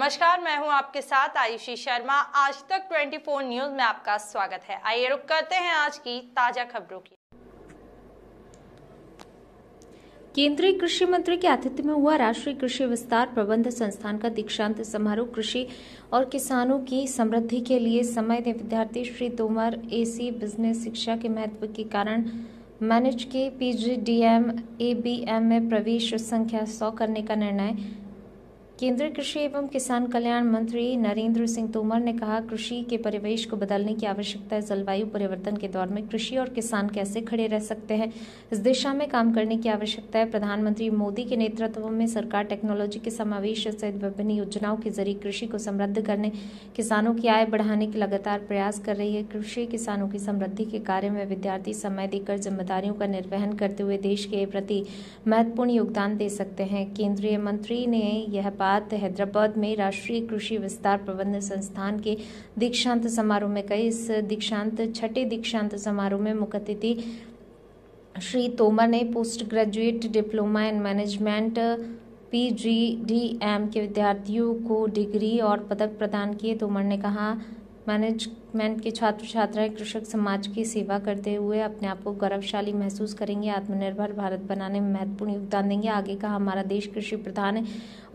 नमस्कार, मैं हूं आपके साथ आयुषी शर्मा। आज तक 24 न्यूज में आपका स्वागत है। आइए रुक करते हैं आज की ताजा खबरों की। केंद्रीय कृषि मंत्री के आतिथ्य में हुआ राष्ट्रीय कृषि विस्तार प्रबंध संस्थान का दीक्षांत समारोह कृषि और किसानों की समृद्धि के लिए समय दे विद्यार्थी श्री तोमर एसी बिजनेस शिक्षा के महत्व के कारण मैनेज के पीजीडीएम एबीएम में प्रवेश संख्या 100 करने का निर्णय। केंद्रीय कृषि एवं किसान कल्याण मंत्री नरेंद्र सिंह तोमर ने कहा, कृषि के परिवेश को बदलने की आवश्यकता है। जलवायु परिवर्तन के दौर में कृषि और किसान कैसे खड़े रह सकते हैं, इस दिशा में काम करने की आवश्यकता है। प्रधानमंत्री मोदी के नेतृत्व में सरकार टेक्नोलॉजी के समावेश सहित विभिन्न योजनाओं के जरिए कृषि को समृद्ध करने, किसानों की आय बढ़ाने के लगातार प्रयास कर रही है। कृषि किसानों की समृद्धि के कार्य में विद्यार्थी समय देकर जिम्मेदारियों का निर्वहन करते हुए देश के प्रति महत्वपूर्ण योगदान दे सकते हैं। केंद्रीय मंत्री ने यह बात हैदराबाद में राष्ट्रीय कृषि विस्तार प्रबंध संस्थान के दीक्षांत समारोह में कही। इस छठे दीक्षांत समारोह में मुख्य अतिथि श्री तोमर ने post graduate diploma in management PGDM के विद्यार्थियों को डिग्री और पदक प्रदान किए। तोमर ने कहा, मैनेजमेंट के छात्र छात्राएं कृषक समाज की सेवा करते हुए अपने आप को गौरवशाली महसूस करेंगे, आत्मनिर्भर भारत बनाने में महत्वपूर्ण योगदान देंगे। आगे कहा, हमारा देश कृषि प्रधान है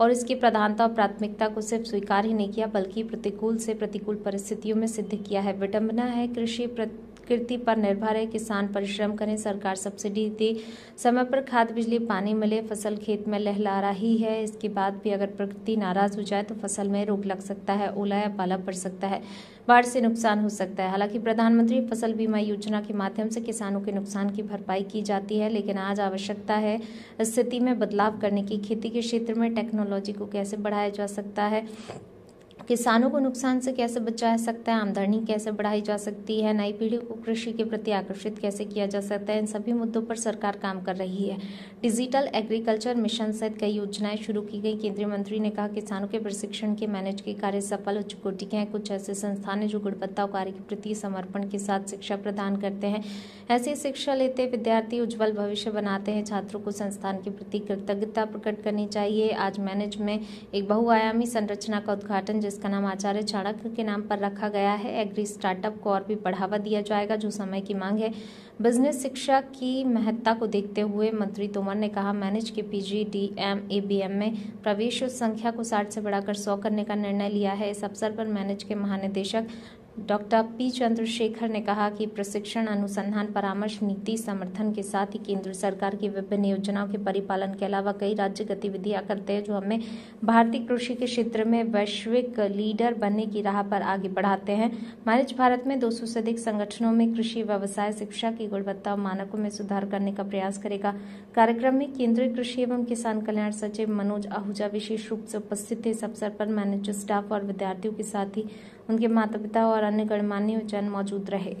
और इसकी प्रधानता और प्राथमिकता को सिर्फ स्वीकार ही नहीं किया बल्कि प्रतिकूल से प्रतिकूल परिस्थितियों में सिद्ध किया है। विडंबना है, कृषि प्रकृति पर निर्भर है, किसान परिश्रम करें, सरकार सब्सिडी दे, समय पर खाद बिजली पानी मिले, फसल खेत में लहला रही है, इसके बाद भी अगर प्रकृति नाराज हो जाए तो फसल में रोग लग सकता है, ओला या पाला पड़ सकता है, बाढ़ से नुकसान हो सकता है। हालांकि प्रधानमंत्री फसल बीमा योजना के माध्यम से किसानों के नुकसान की भरपाई की जाती है, लेकिन आज आवश्यकता है स्थिति में बदलाव करने की। खेती के क्षेत्र में टेक्नोलॉजी को कैसे बढ़ाया जा सकता है, किसानों को नुकसान से कैसे बचाया जा सकता है, आमदनी कैसे बढ़ाई जा सकती है, नई पीढ़ी को कृषि के प्रति आकर्षित कैसे किया जा सकता है, इन सभी मुद्दों पर सरकार काम कर रही है। डिजिटल एग्रीकल्चर मिशन सहित कई योजनाएं शुरू की गई। केंद्रीय मंत्री ने कहा, किसानों के प्रशिक्षण के मैनेज के कार्य सफल उच्च कोटि के हैं। कुछ ऐसे संस्थान हैं जो गुणवत्ता और कार्य के प्रति समर्पण के साथ शिक्षा प्रदान करते हैं। ऐसी शिक्षा लेते विद्यार्थी उज्जवल भविष्य बनाते हैं। छात्रों को संस्थान के प्रति कृतज्ञता प्रकट करनी चाहिए। आज मैनेज में एक बहुआयामी संरचना का उद्घाटन, जिसका नाम आचार्य चाणक्य के नाम पर रखा गया है। एग्री स्टार्टअप को और भी बढ़ावा दिया जाएगा, जो समय की मांग है। बिजनेस शिक्षा की महत्ता को देखते हुए मंत्री तोमर ने कहा, मैनेज के पीजीडीएम एबीएम में प्रवेश संख्या को 60 से बढ़ाकर 100 करने का निर्णय लिया है। इस अवसर पर मैनेज के महानिदेशक डॉक्टर पी चंद्रशेखर ने कहा कि प्रशिक्षण, अनुसंधान, परामर्श, नीति समर्थन के साथ ही केंद्र सरकार की विभिन्न योजनाओं के परिपालन के अलावा कई राज्य गतिविधियां करते हैं जो हमें भारतीय कृषि के क्षेत्र में वैश्विक लीडर बनने की राह पर आगे बढ़ाते हैं। मैनेज भारत में 200 से अधिक संगठनों में कृषि व्यवसाय शिक्षा की गुणवत्ता और मानकों में सुधार करने का प्रयास करेगा। कार्यक्रम में केंद्रीय कृषि एवं किसान कल्याण सचिव मनोज आहूजा विशेष रूप से उपस्थित थे। इस अवसर पर मैनेज स्टाफ और विद्यार्थियों के साथ ही उनके माता पिता और अन्य गणमान्य जन मौजूद रहे।